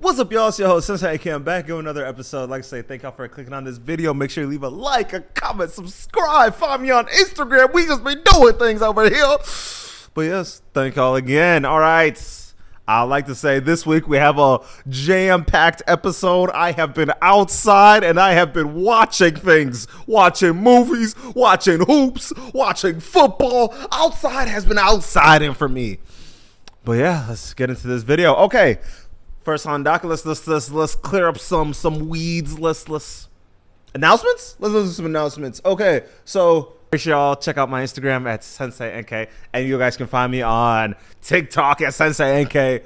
What's up, y'all? It's your host, Sensei AK. I'm back with another episode. Like I say, thank y'all for clicking on this video. Make sure you leave a like, a comment, subscribe. Find me on Instagram. We just be doing things over here. But yes, thank y'all again. All right. I'd like to say this week we have a jam-packed episode. I have been outside and I have been watching things. Watching movies, watching hoops, watching football. Outside has been outsiding for me. But yeah, let's get into this video. Okay. First on docket, let's clear up some weeds. Let's announcements. Let's do some announcements. Okay, so make sure y'all check out my Instagram at Sensei NK, and you guys can find me on TikTok at Sensei NK.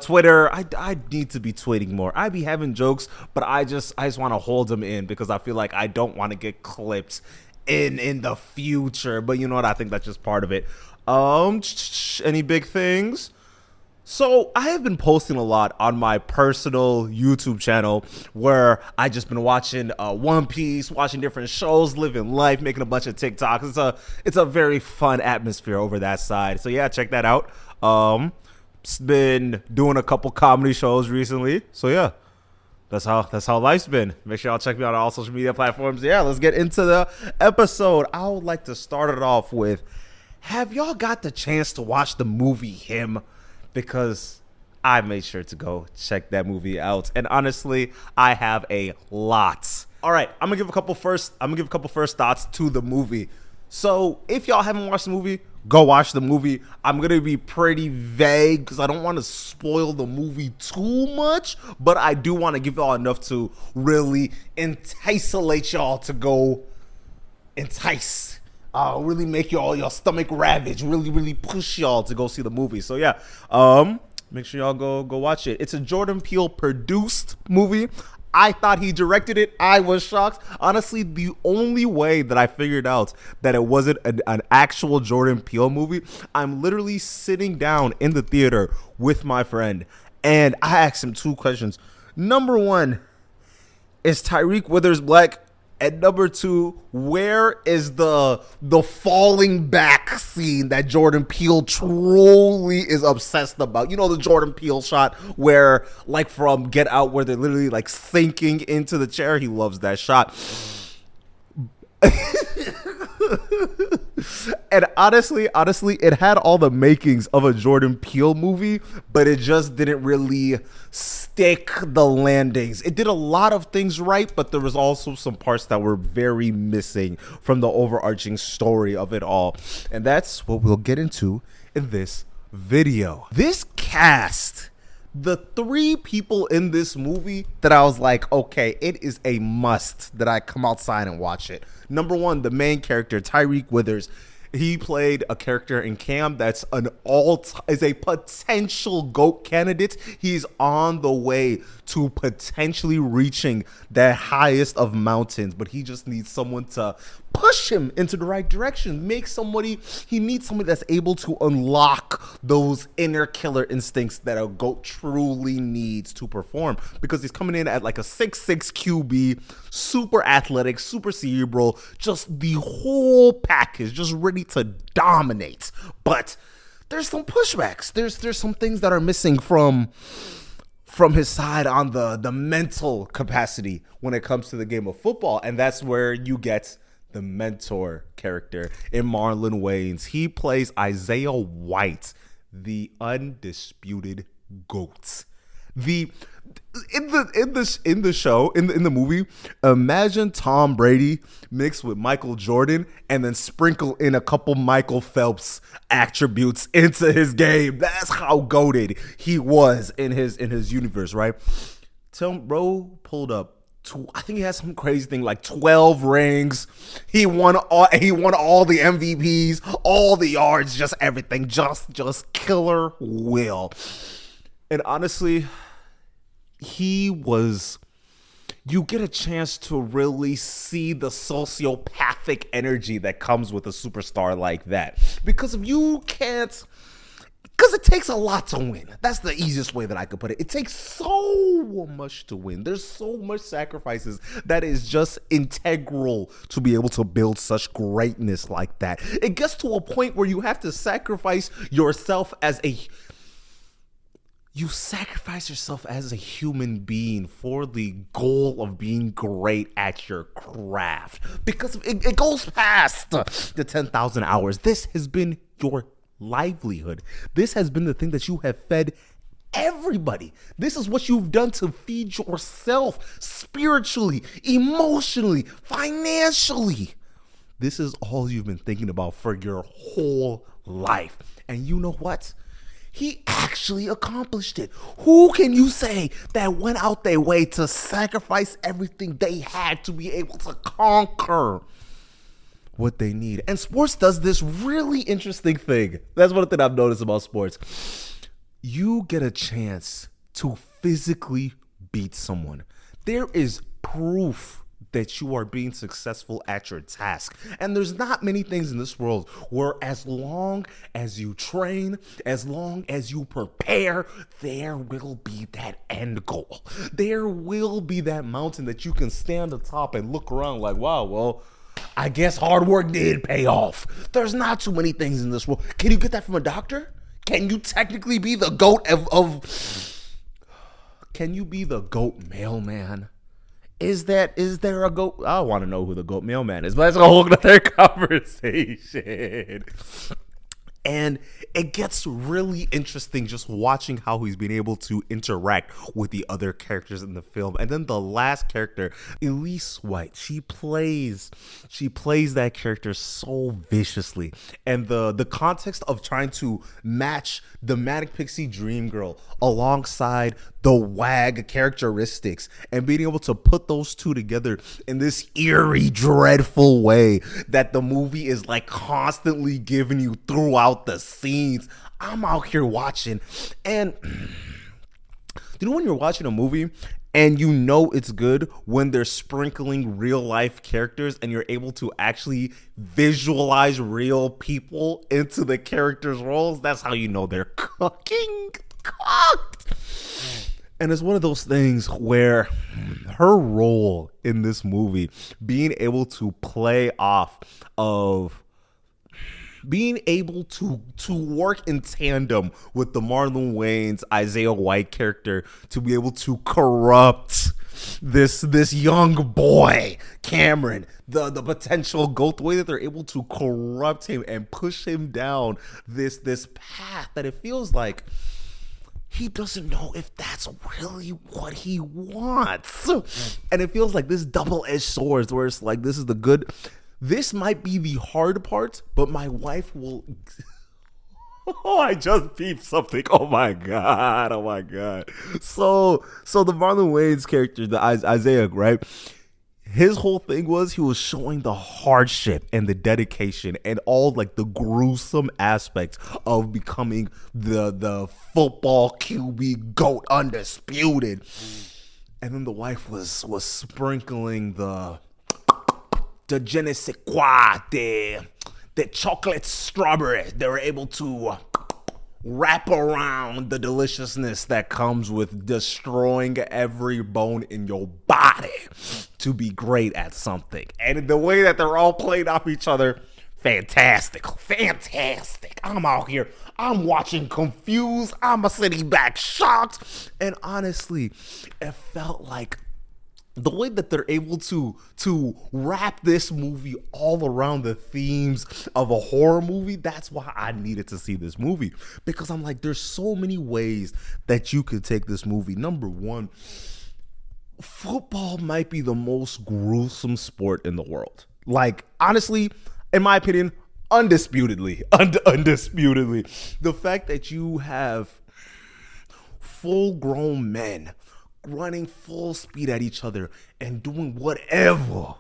Twitter, I need to be tweeting more. I be having jokes, but I just want to hold them in because I feel like I don't want to get clipped in the future. But you know what? I think that's just part of it. Any big things? So I have been posting a lot on my personal YouTube channel where I just been watching One Piece, watching different shows, living life, making a bunch of TikToks. It's a very fun atmosphere over that side. So yeah, check that out. Been doing a couple comedy shows recently. So yeah, that's how life's been. Make sure y'all check me out on all social media platforms. Yeah, let's get into the episode. I would like to start it off with, have y'all got the chance to watch the movie Him? Because I made sure to go check that movie out, and honestly, I have a lot. All right, I'm gonna give a couple first thoughts to the movie. So if y'all haven't watched the movie, go watch the movie. I'm gonna be pretty vague because I don't want to spoil the movie too much, but I do want to give y'all enough to really entice y'all to go entice. Really make your stomach ravage, really push y'all to go see the movie. So yeah, make sure y'all go watch it. It's a Jordan Peele produced movie. I thought he directed it. I was shocked. Honestly, the only way that I figured out that it wasn't an actual Jordan Peele movie, I'm literally sitting down in the theater with my friend, and I asked him two questions. Number one, is Tyriq Withers black? And number two, where is the falling back scene that Jordan Peele truly is obsessed about? You know, the Jordan Peele shot where, like from Get Out, where they're literally like sinking into the chair. He loves that shot. And honestly, it had all the makings of a Jordan Peele movie, but it just didn't really stick the landings. It did a lot of things right, but there was also some parts that were very missing from the overarching story of it all. And that's what we'll get into in this video. This cast, the three people in this movie that I was like, okay, it is a must that I come outside and watch it. Number one, the main character, Tyriq Withers. He played a character in Cam that's is a potential GOAT candidate. He's on the way to potentially reaching the highest of mountains, but he just needs someone to push him into the right direction. He needs somebody that's able to unlock those inner killer instincts that a GOAT truly needs to perform, because he's coming in at like a 6'6" QB, super athletic, super cerebral, just the whole package, just ready to dominate. But there's some pushbacks. There's some things that are missing from his side on the mental capacity when it comes to the game of football, and that's where you get the mentor character in Marlon Wayans. He plays Isaiah White, the undisputed GOAT. In the movie, imagine Tom Brady mixed with Michael Jordan and then sprinkle in a couple Michael Phelps attributes into his game. That's how goated he was in his universe, right? Bro pulled up, I think he has some crazy thing like 12 rings. He won all the MVPs, all the yards, just everything, just killer will. And honestly, you get a chance to really see the sociopathic energy that comes with a superstar like that. Because it takes a lot to win. That's the easiest way that I could put it. It takes so much to win. There's so much sacrifices that is just integral to be able to build such greatness like that. It gets to a point where you have to sacrifice yourself as a you sacrifice yourself as a human being for the goal of being great at your craft, because it goes past the 10,000 hours. This has been your livelihood. This has been the thing that you have fed everybody. This is what you've done to feed yourself spiritually, emotionally, financially. This is all you've been thinking about for your whole life. And you know what? He actually accomplished it. Who can you say that went out their way to sacrifice everything they had to be able to conquer what they need? And sports does this really interesting thing. That's one thing I've noticed about sports. You get a chance to physically beat someone. There is proof that you are being successful at your task. And there's not many things in this world where as long as you train, as long as you prepare, there will be that end goal. There will be that mountain that you can stand atop and look around like, wow, well, I guess hard work did pay off. There's not too many things in this world. Can you get that from a doctor? Can you technically be the GOAT can you be the GOAT mailman? Is there a GOAT? I want to know who the GOAT mailman is, but that's a whole other conversation. And it gets really interesting just watching how he's been able to interact with the other characters in the film. And then the last character, Elise White, she plays that character so viciously. And the context of trying to match the Manic Pixie Dream Girl alongside the WAG characteristics and being able to put those two together in this eerie, dreadful way that the movie is like constantly giving you throughout the scenes. I'm out here watching, and you know when you're watching a movie and you know it's good when they're sprinkling real life characters and you're able to actually visualize real people into the characters' roles? That's how you know they're cooked. And it's one of those things where her role in this movie, being able to play off of being able to work in tandem with the Marlon Wayans, Isaiah White character, to be able to corrupt this young boy, Cameron, the potential GOAT, the way that they're able to corrupt him and push him down this path that it feels like he doesn't know if that's really what he wants. And it feels like this double-edged sword where it's like, this is the good. This might be the hard part, but my wife will. Oh, I just peeped something. Oh my god. So the Marlon Wayans character, the Isaiah, right? His whole thing was he was showing the hardship and the dedication and all like the gruesome aspects of becoming the football QB GOAT, undisputed. And then the wife was sprinkling the je ne sais quoi, the chocolate strawberries. They were able to wrap around the deliciousness that comes with destroying every bone in your body to be great at something. And the way that they're all playing off each other, fantastic. I'm out here, I'm watching confused, I'm sitting back shocked. And honestly, it felt like the way that they're able to wrap this movie all around the themes of a horror movie, that's why I needed to see this movie. Because I'm like, there's so many ways that you could take this movie. Number one, football might be the most gruesome sport in the world. Like, honestly, in my opinion, undisputedly. The fact that you have full-grown men running full speed at each other and doing whatever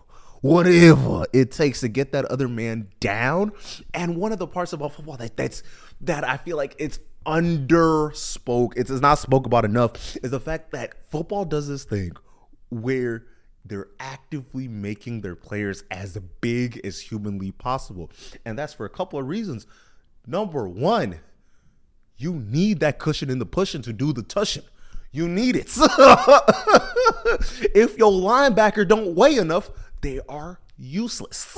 it takes to get that other man down. And one of the parts about football that I feel like it's it's not spoke about enough is the fact that football does this thing where they're actively making their players as big as humanly possible. And that's for a couple of reasons. Number one, you need that cushion in the pushing to do the tushing. You need it. If your linebacker don't weigh enough, they are useless.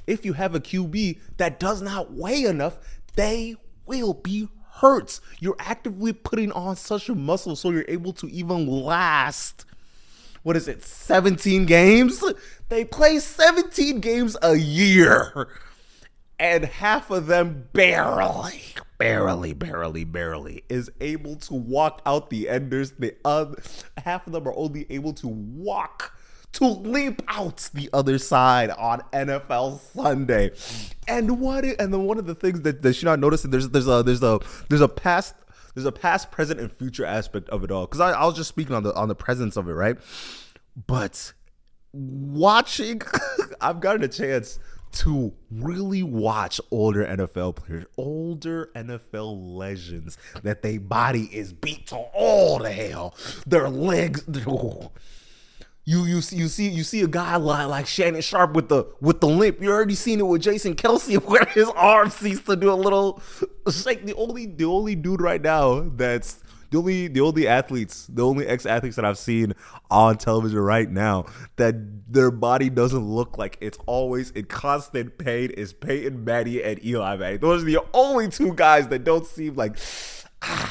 If you have a QB that does not weigh enough, they will be hurts. You're actively putting on such a muscle so you're able to even last. 17 games? They play 17 games a year. And half of them barely is able to walk out the enders. Half of them are only able to leap out the other side on NFL Sunday. And then one of the things that you're not noticing, there's a past, present, and future aspect of it all. Because I was just speaking on the presence of it, right? But watching, I've gotten a chance to really watch older NFL players, older NFL legends that their body is beat to all the hell. Their legs. You see a guy like Shannon Sharp with the limp. You already seen it with Jason Kelsey where his arm ceased to do a little shake. The only dude right now that's the only ex-athletes that I've seen on television right now that their body doesn't look like it's always in constant pain is Peyton Manning and Eli Manning. Those are the only two guys that don't seem like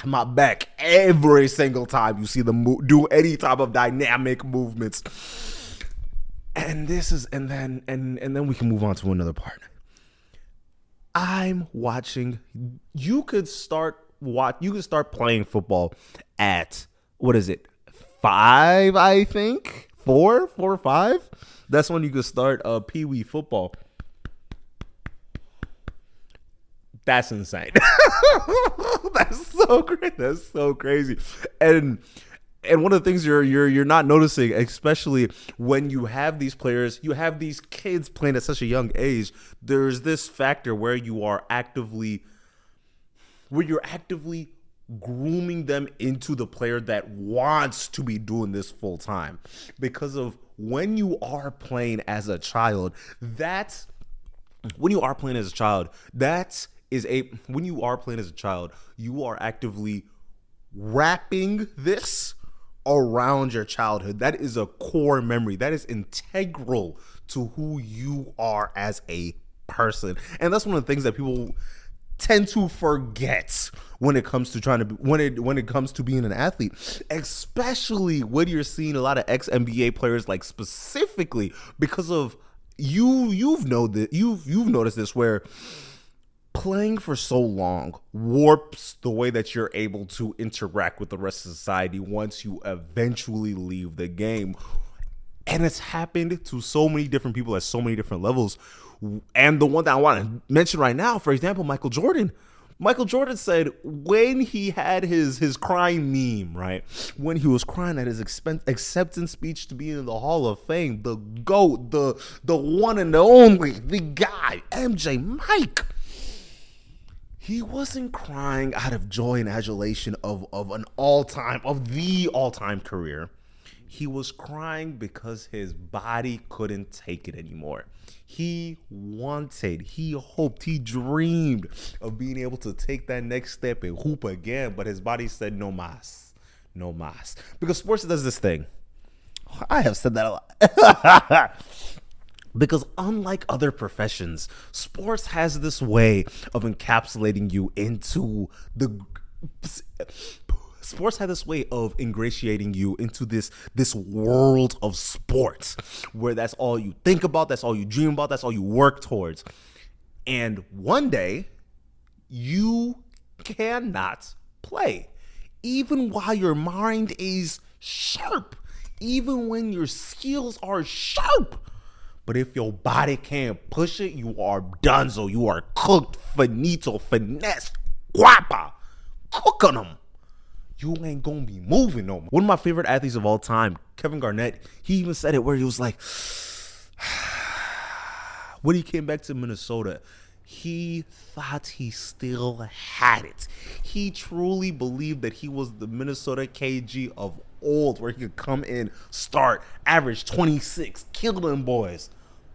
my back every single time you see them do any type of dynamic movements. And then we can move on to another part. I'm watching. You could start playing football at 5, I think 4 or 5. That's when you could start pee-wee football. That's insane. That's so great. That's so crazy. And one of the things you're not noticing, especially when you have these players, you have these kids playing at such a young age, there's this factor where you're actively grooming them into the player that wants to be doing this full time. Because of when you are playing as a child, you are actively wrapping this around your childhood. That is a core memory. That is integral to who you are as a person. And that's one of the things that people tend to forget when it comes to being an athlete, especially when you're seeing a lot of ex-NBA players, like specifically because of you've noticed this, where playing for so long warps the way that you're able to interact with the rest of society once you eventually leave the game. And it's happened to so many different people at so many different levels. And the one that I want to mention right now, for example, Michael Jordan. Michael Jordan said when he had his crying meme, right? When he was crying at his acceptance speech to be in the Hall of Fame, the GOAT, the one and the only, the guy, MJ, Mike. He wasn't crying out of joy and adulation of the all-time career. He was crying because his body couldn't take it anymore. He hoped, he dreamed of being able to take that next step and hoop again, but his body said no mas. Because sports does this thing. I have said that a lot. Because unlike other professions, sports has this way of encapsulating you into ingratiating you into this world of sports, where that's all you think about, that's all you dream about, that's all you work towards. And one day, you cannot play, even while your mind is sharp, even when your skills are sharp. But if your body can't push it, you are donezo. You are cooked, finito, finesse, guapa, cooking them. You ain't gonna be moving no more. One of my favorite athletes of all time, Kevin Garnett, he even said it where he was like, when he came back to Minnesota, he thought he still had it. He truly believed that he was the Minnesota KG of old, where he could come in, start, average 26, kill them boys.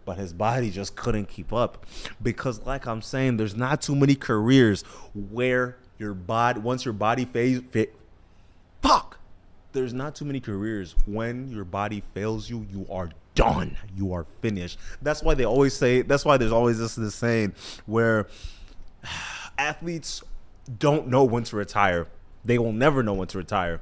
But his body just couldn't keep up. Because like I'm saying, there's not too many careers where once your body there's not too many careers when your body fails you, you are done. You are finished. That's why there's always this saying where athletes don't know when to retire. They will never know when to retire.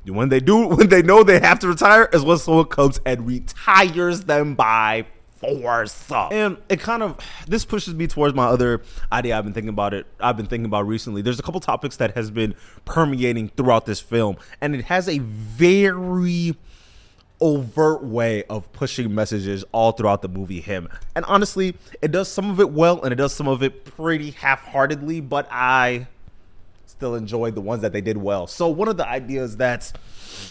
When they do, when they know they have to retire, is when someone comes and retires them by force. And it kind of, this pushes me towards my other idea I've been thinking about recently. There's a couple topics that has been permeating throughout this film, and it has a very overt way of pushing messages all throughout the movie, him. And honestly, it does some of it well, and it does some of it pretty half-heartedly, but I still enjoyed the ones that they did well. So one of the ideas that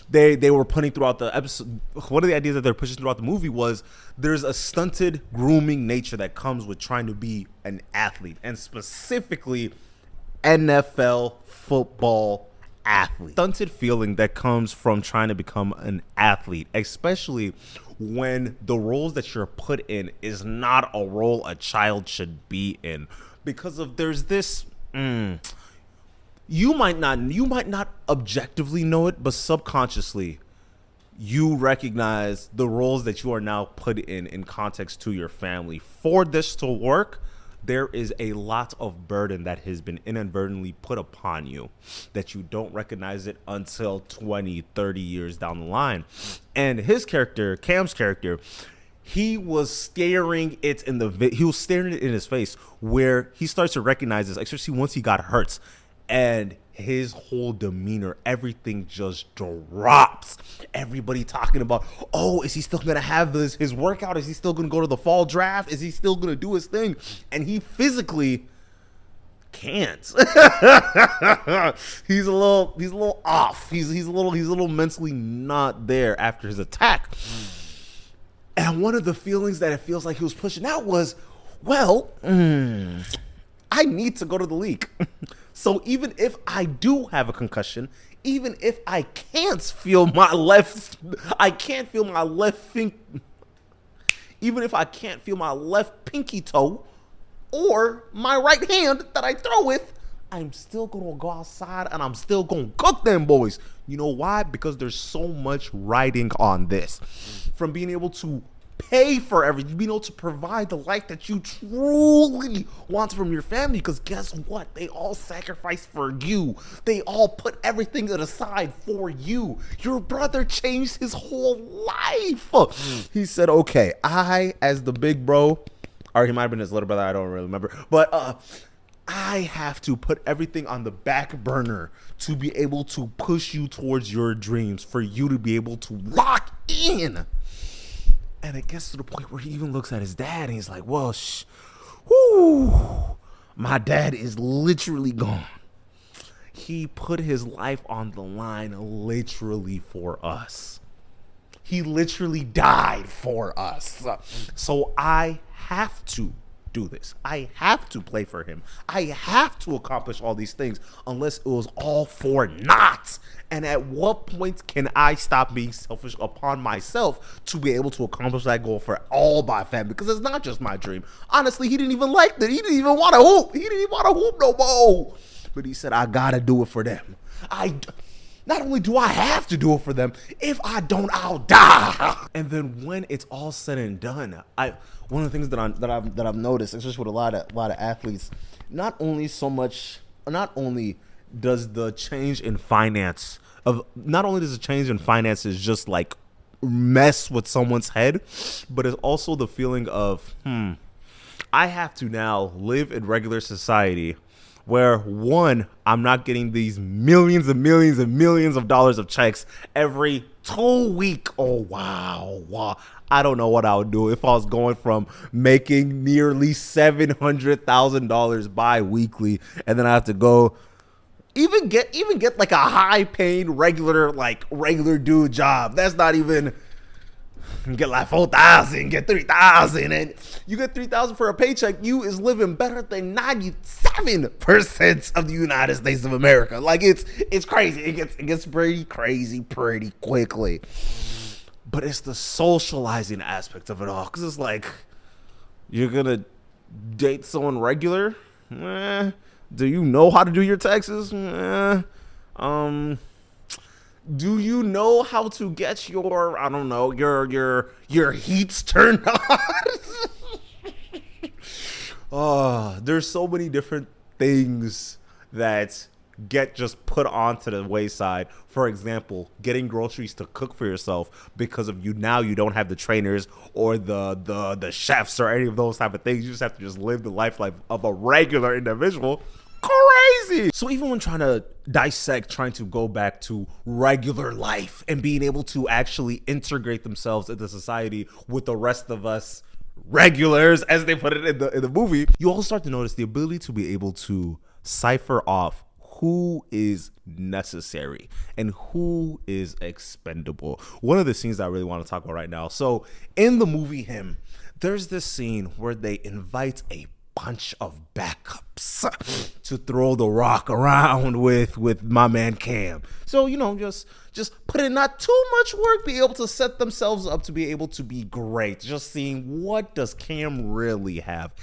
they were putting throughout the episode, one of the ideas that they're pushing throughout the movie was there's a stunted grooming nature that comes with trying to be an athlete, and specifically NFL football athlete. Stunted feeling that comes from trying to become an athlete, especially when the roles that you're put in is not a role a child should be in, because of there's this you might not objectively know it, but subconsciously you recognize the roles that you are now put in context to your family. For this to work, there is a lot of burden that has been inadvertently put upon you that you don't recognize it until 20, 30 years down the line. And his character, Cam's character, he was staring it in his face, where he starts to recognize this, especially once he got hurt. And his whole demeanor, everything just drops. Everybody talking about, oh, is he still going to have his workout? Is he still going to go to the fall draft? Is he still going to do his thing? And he physically can't. He's a little off. He's a little mentally not there after his attack. And one of the feelings that it feels like he was pushing out was, well, I need to go to the league. So even if I do have a concussion, even if I can't feel my left pinky toe or my right hand that I throw with, I'm still gonna go outside and I'm still gonna cook them boys. You know why? Because there's so much riding on this. From being able to pay for everything, being able to provide the life that you truly want from your family, because guess what? They all sacrificed for you. They all put everything aside for you. Your brother changed his whole life. He said, okay, I, as the big bro, or he might have been his little brother, I don't really remember, but I have to put everything on the back burner to be able to push you towards your dreams, for you to be able to lock in. And it gets to the point where he even looks at his dad and he's like, well, my dad is literally gone. He put his life on the line literally for us. He literally died for us. So I have to do this. I have to play for him. I have to accomplish all these things, unless it was all for naught. And at what point can I stop being selfish upon myself to be able to accomplish that goal for all my family? Because it's not just my dream. Honestly, he didn't even like that. He didn't even want to hoop. He didn't even want to hoop no more. But he said, I gotta do it for them. Not only do I have to do it for them, if I don't, I'll die. And then when it's all said and done, one of the things that I've noticed, especially with a lot of athletes, not only does the change in finances just like mess with someone's head, but it's also the feeling of, I have to now live in regular society where, one, I'm not getting these millions and millions and millions of dollars of checks every 2 weeks. Oh, wow. I don't know what I would do if I was going from making nearly $700,000 bi-weekly, and then I have to go even get like a high-paying regular dude job. That's not even, get like 4,000, get 3,000, and you get 3,000 for a paycheck. You is living better than 97% of the United States of America. Like, it's crazy. It gets pretty crazy pretty quickly. But it's the socializing aspect of it all, because it's like, you're gonna date someone regular? Do you know how to do your taxes? Do you know how to get your, I don't know, your heats turned on? There's so many different things that get just put onto the wayside. For example, getting groceries to cook for yourself because of you don't have the trainers or the chefs or any of those type of things. You just have to just live the life of a regular individual. Crazy. So even when trying to go back to regular life and being able to actually integrate themselves into society with the rest of us regulars, as they put it in the movie, you all start to notice the ability to be able to cipher off who is necessary and who is expendable. One of the scenes that I really want to talk about right now. So in the movie Him, there's this scene where they invite a bunch of backups to throw the rock around with my man Cam. So, just put in not too much work, be able to set themselves up to be able to be great. Just seeing, what does Cam really have?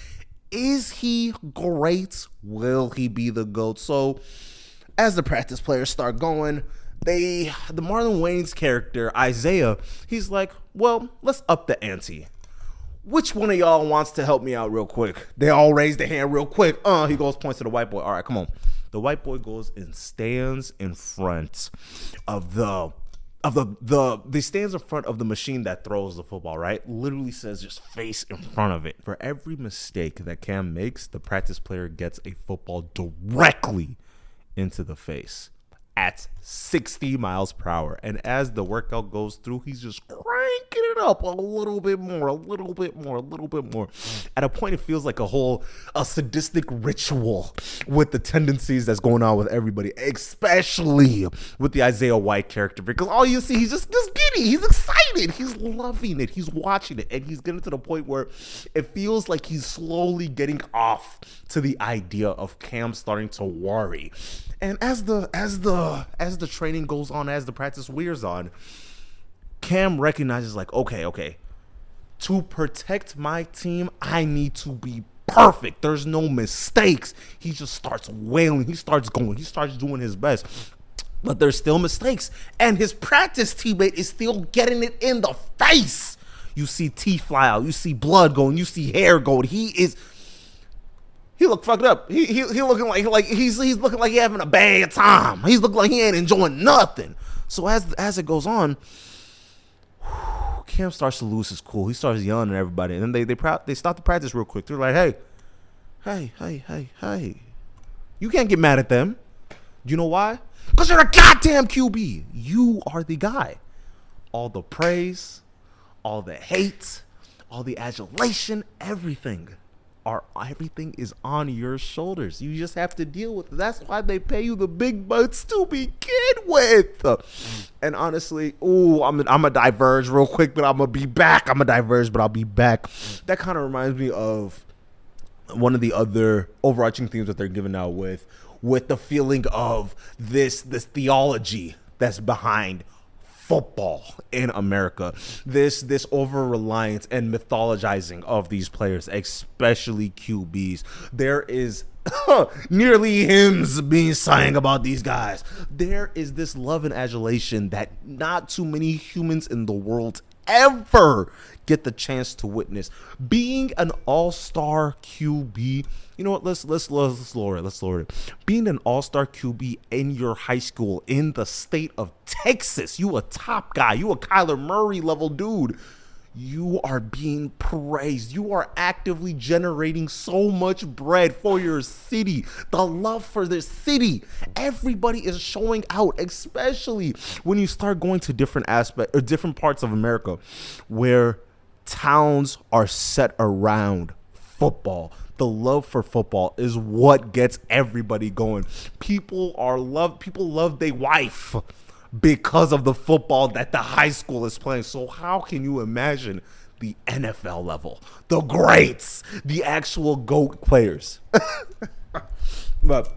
Is he great? Will he be the GOAT? So as the practice players start going, the Marlon Wayans character, Isaiah, he's like, well, let's up the ante. Which one of y'all wants to help me out real quick? They all raise their hand real quick. He goes, points to the white boy. All right, come on. The white boy goes and stands in front of the machine that throws the football, right? Literally says just face in front of it. For every mistake that Cam makes, the practice player gets a football directly into the face at 60 miles per hour. And as the workout goes through, he's just cranking it up a little bit more. At a point, it feels like a sadistic ritual with the tendencies that's going on with everybody, especially with the Isaiah White character, because all you see, he's just giddy. He's excited. He's loving it. He's watching it. And he's getting to the point where it feels like he's slowly getting off to the idea of Cam starting to worry. And as the training goes on, as the practice wears on, Cam recognizes, like, okay, to protect my team, I need to be perfect. There's no mistakes. He just starts wailing. He starts going. He starts doing his best. But there's still mistakes. And his practice teammate is still getting it in the face. You see teeth fly out. You see blood going. You see hair going. He look fucked up. He looking like he's looking like he having a bad time. He's looking like he ain't enjoying nothing. So as it goes on, Cam starts to lose his cool. He starts yelling at everybody, and then they stop the practice real quick. They're like, hey, you can't get mad at them. You know why? Because you're a goddamn QB. You are the guy. All the praise, all the hate, all the adulation, everything is on your shoulders. You just have to deal with it. That's why they pay you the big bucks to begin with. And honestly, I'm a diverge real quick, but I'm gonna be back. I'm a diverge, but I'll be back. That kind of reminds me of one of the other overarching themes that they're giving out with the feeling of this theology that's behind football in America, this over-reliance and mythologizing of these players, especially QBs. There is nearly hymns being sang about these guys. There is this love and adulation that not too many humans in the world ever get the chance to witness. Being an all-star QB, you know what? Let's lower it. Being an all-star QB in your high school in the state of Texas, you a top guy, you a Kyler Murray level dude. You are being praised. You are actively generating so much bread for your city. The love for this city. Everybody is showing out, especially when you start going to different aspects or different parts of America where towns are set around football. The love for football is what gets everybody going. People love their wife because of the football that the high school is playing. So how can you imagine the NFL level, the greats, the actual GOAT players? But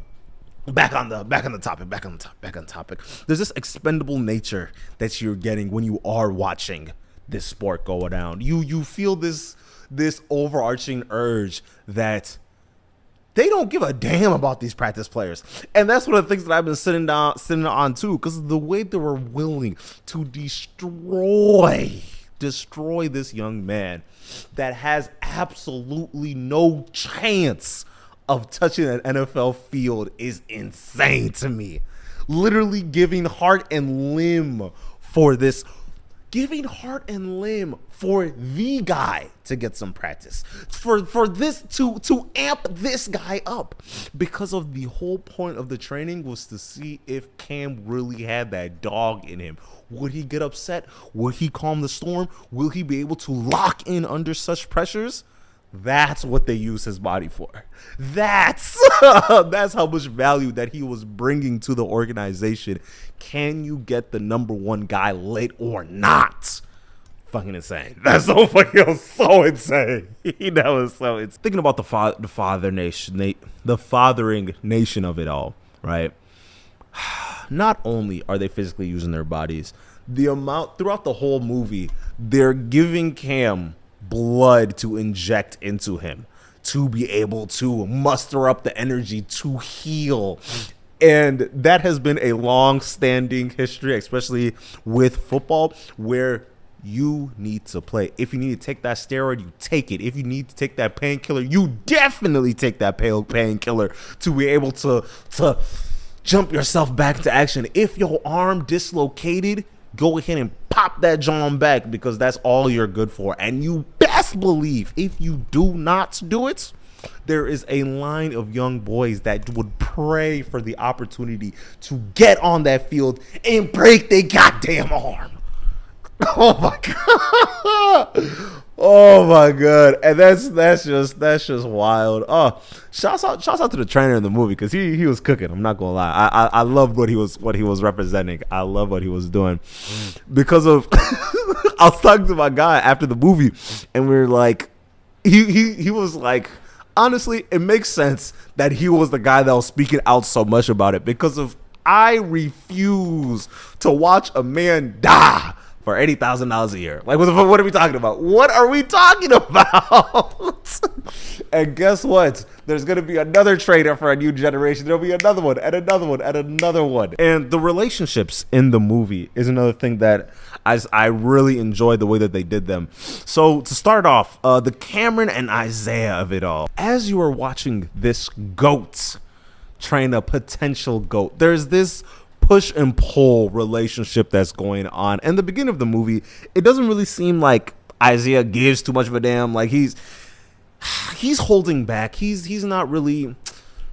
back on the topic. There's this expendable nature that you're getting when you are watching this sport go down. You feel this overarching urge that they don't give a damn about these practice players. And that's one of the things that I've been sitting on too, because of the way they were willing to destroy this young man that has absolutely no chance of touching an NFL field is insane to me. Literally giving heart and limb for this. Giving heart and limb for the guy to get some practice, for this to amp this guy up, because of the whole point of the training was to see if Cam really had that dog in him. Would he get upset? Would he calm the storm? Will he be able to lock in under such pressures? That's what they use his body for. That's how much value that he was bringing to the organization. Can you get the number one guy late or not? Fucking insane. That's so fucking so insane. That was so insane. Thinking about the fathering nation of it all, right? Not only are they physically using their bodies, the amount throughout the whole movie, they're giving Cam blood to inject into him to be able to muster up the energy to heal. And that has been a long-standing history, especially with football, where you need to play. If you need to take that steroid, you take it. If you need to take that painkiller, you definitely take that painkiller to be able to jump yourself back into action. If your arm dislocated, go ahead and pop that John back, because that's all you're good for. And you best believe if you do not do it, there is a line of young boys that would pray for the opportunity to get on that field and break their goddamn arm. Oh my god. Oh my god. And that's just wild. Oh, shouts out to the trainer in the movie, because he was cooking. I'm not gonna lie. I loved what he was representing. I love what he was doing. Because of I was talking to my guy after the movie, and we were like, he was like, honestly, it makes sense that he was the guy that was speaking out so much about it, because of I refuse to watch a man die for $80,000 a year. Like, what are we talking about? What are we talking about? And guess what? There's going to be another trainer for a new generation. There'll be another one and another one and another one. And the relationships in the movie is another thing that I really enjoyed the way that they did them. So to start off, the Cameron and Isaiah of it all. As you are watching this GOAT train a potential GOAT, there's this push and pull relationship that's going on. And the beginning of the movie, it doesn't really seem like Isaiah gives too much of a damn. Like he's holding back. He's not really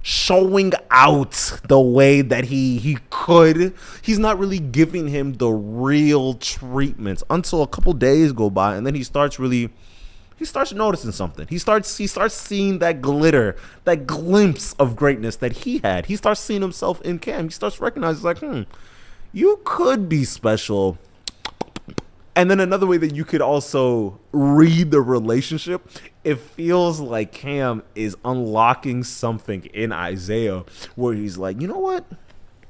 showing out the way that he could. He's not really giving him the real treatment until a couple days go by, and then he starts noticing something. He starts seeing that glitter, that glimpse of greatness that he had. He starts seeing himself in Cam. He starts recognizing, like, you could be special. And then another way that you could also read the relationship, it feels like Cam is unlocking something in Isaiah where he's like, you know what?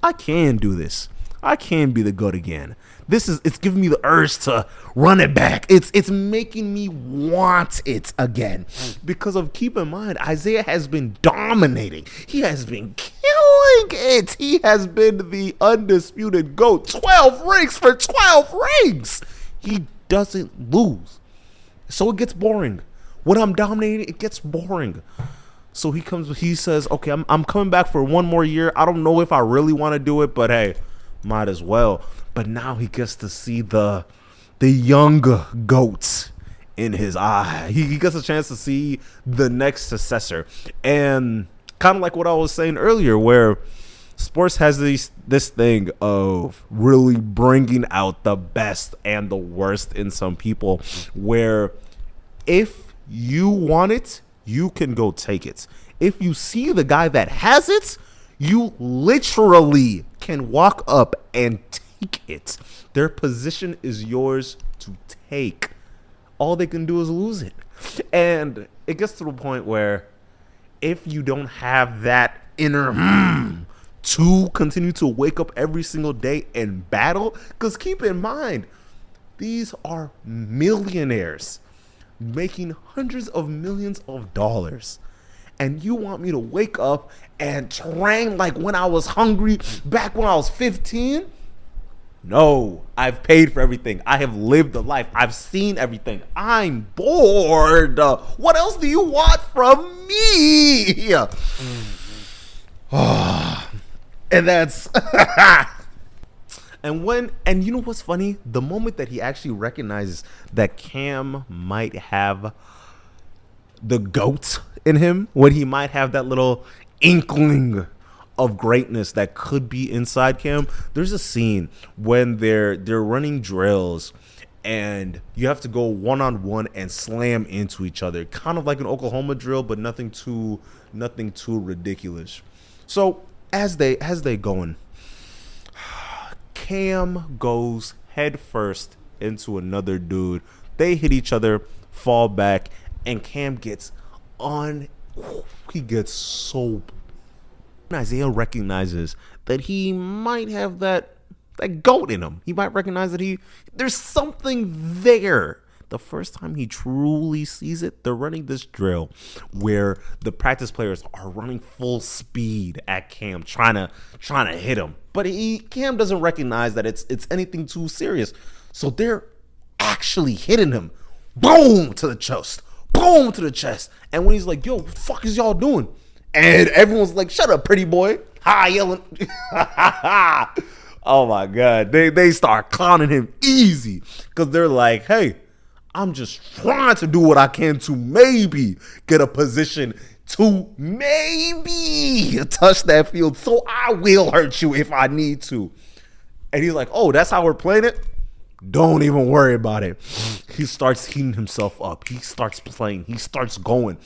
I can do this. I can be the GOAT again. It's giving me the urge to run it back. It's making me want it again. Because keep in mind, Isaiah has been dominating. He has been killing it. He has been the undisputed GOAT. 12 rings for 12 rings. He doesn't lose. So it gets boring. When I'm dominating, it gets boring. So he says, okay, I'm coming back for one more year. I don't know if I really want to do it, but hey, might as well. But now he gets to see the young GOAT in his eye. He gets a chance to see the next successor. And kind of like what I was saying earlier, where sports has this thing of really bringing out the best and the worst in some people, where if you want it, you can go take it. If you see the guy that has it, you literally can walk up and take it. Their position is yours to take. All they can do is lose it. And it gets to the point where if you don't have that inner to continue to wake up every single day and battle, because keep in mind, these are millionaires making hundreds of millions of dollars. And you want me to wake up and train like when I was hungry back when I was 15? No, I've paid for everything. I have lived a life. I've seen everything. I'm bored. What else do you want from me? And that's and you know what's funny? The moment that he actually recognizes that Cam might have the goat in him, when he might have that little inkling of greatness that could be inside Cam. There's a scene when they're running drills and you have to go one-on-one and slam into each other, kind of like an Oklahoma drill, but nothing too ridiculous. So as they going, Cam goes head first into another dude. They hit each other, fall back, and Cam gets so. Isaiah recognizes that he might have that goat in him. He might recognize that there's something there. The first time he truly sees it, they're running this drill where the practice players are running full speed at Cam, trying to hit him. But Cam doesn't recognize that it's anything too serious. So they're actually hitting him. Boom to the chest. Boom to the chest. And when he's like, yo, what the fuck is y'all doing? And everyone's like, shut up, pretty boy. Ha, yelling. Oh my God. They start clowning him easy. Because they're like, hey, I'm just trying to do what I can to maybe get a position to maybe touch that field. So I will hurt you if I need to. And he's like, oh, that's how we're playing it? Don't even worry about it. He starts heating himself up. He starts playing. He starts going.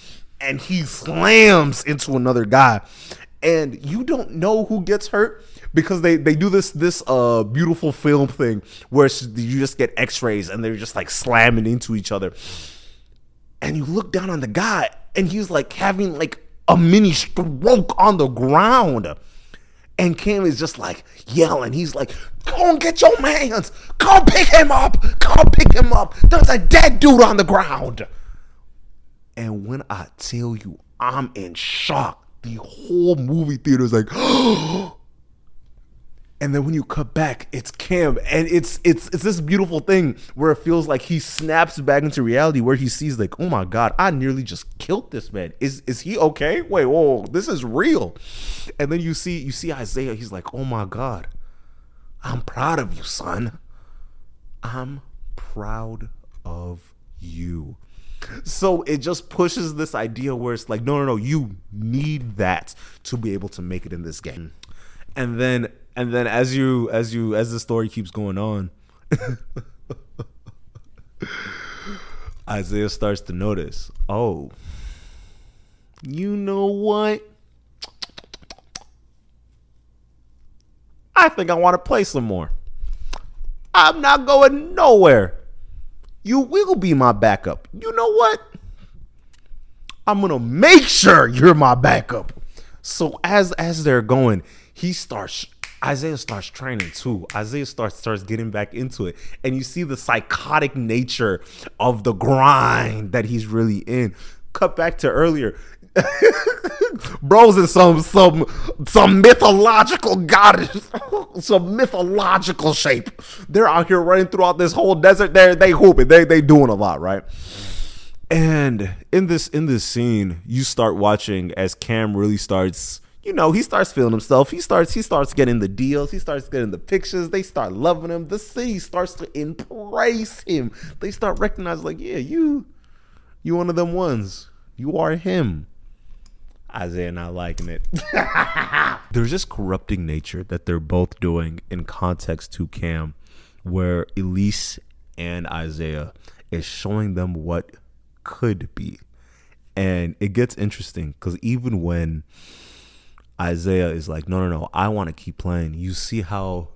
And he slams into another guy. And you don't know who gets hurt because they do this beautiful film thing where you just get x-rays and they're just like slamming into each other. And you look down on the guy and he's like having like a mini stroke on the ground. And Cam is just like yelling. He's like, go and get your mans. Come pick him up. Come pick him up. There's a dead dude on the ground. And when I tell you, I'm in shock. The whole movie theater is like, oh. And then when you cut back, it's Cam. And it's this beautiful thing where it feels like he snaps back into reality where he sees like, oh my God, I nearly just killed this man. Is he okay? Wait, whoa, this is real. And then you see Isaiah. He's like, oh my God, I'm proud of you, son. I'm proud of you. So it just pushes this idea where it's like, no, you need that to be able to make it in this game. And then as the story keeps going on, Isaiah starts to notice, oh, you know what? I think I want to play some more. I'm not going nowhere. You will be my backup. You know what? I'm going to make sure you're my backup. So as they're going, Isaiah starts training too. Isaiah starts getting back into it. And you see the psychotic nature of the grind that he's really in. Cut back to earlier. Bro's in some mythological goddess, some mythological shape. They're out here running throughout this whole desert. They hooping. They doing a lot, right? And in this scene, you start watching as Cam really starts, he starts feeling himself. He starts getting the deals. He starts getting the pictures. They start loving him. The city starts to embrace him. They start recognizing like, yeah, you one of them ones. You are him. Isaiah not liking it. There's this corrupting nature that they're both doing in context to Cam, where Elise and Isaiah is showing them what could be. And it gets interesting because even when Isaiah is like, no, I want to keep playing, you see how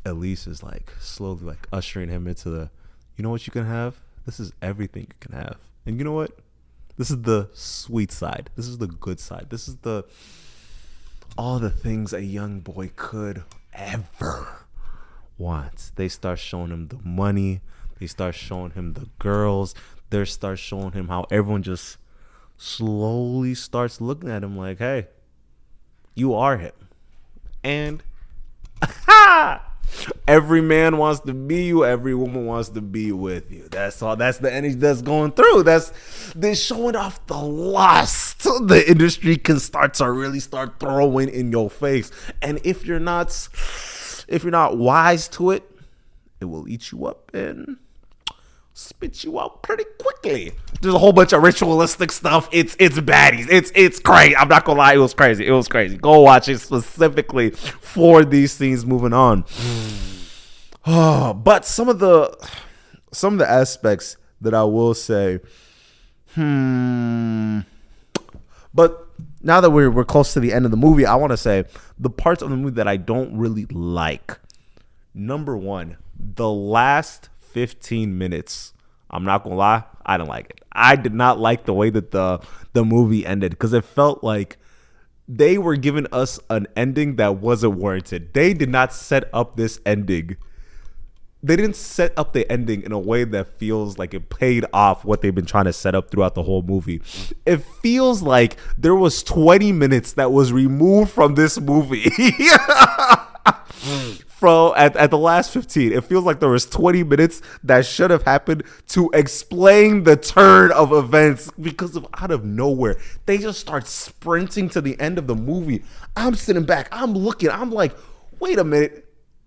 Elise is like slowly like ushering him into the, you know what you can have? This is everything you can have. And you know what? This is the sweet side. This is the good side. This is all the things a young boy could ever want. They start showing him the money. They start showing him the girls. They start showing him how everyone just slowly starts looking at him like, hey, you are him. And Every man wants to be you. Every woman wants to be with you. That's all. That's the energy that's going through. They're showing off the lust the industry can start throwing in your face. And if you're not wise to it, it will eat you up and spit you out pretty quickly. There's a whole bunch of ritualistic stuff. It's baddies. It's crazy. I'm not gonna lie, it was crazy. Go watch it specifically for these scenes moving on. But some of the aspects that I will say, but now that we're close to the end of the movie, I want to say the parts of the movie that I don't really like. Number one, the last 15 minutes. I'm not gonna lie, I didn't like it. I did not like the way that the movie ended, because it felt like they were giving us an ending that wasn't warranted. They did not set up this ending. They didn't set up the ending in a way that feels like it paid off what they've been trying to set up throughout the whole movie. It feels like there was 20 minutes that was removed from this movie. At the last 15, it feels like there was 20 minutes that should have happened to explain the turn of events, because of out of nowhere they just start sprinting to the end of the movie. I'm sitting back, I'm looking, I'm like, wait a minute,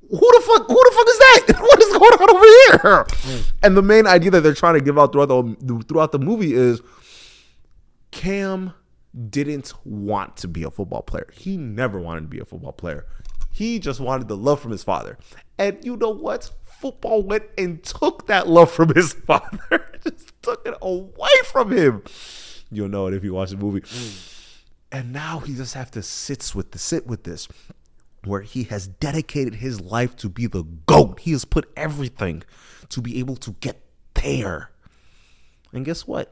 who the fuck is that? What is going on over here? And the main idea that they're trying to give out throughout the movie is Cam didn't want to be a football player. He never wanted to be a football player. He just wanted the love from his father. And you know what? Football went and took that love from his father. Just took it away from him. You'll know it if you watch the movie. And now he just have to sit with this, where he has dedicated his life to be the GOAT. He has put everything to be able to get there. And guess what?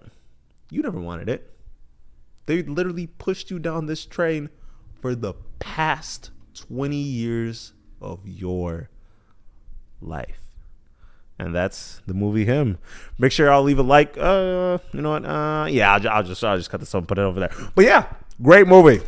You never wanted it. They literally pushed you down this train for the past 20 years of your life. And that's the movie Him. Make sure I'll leave a like. You know what? Yeah, I'll just cut this up and put it over there. But yeah, great movie.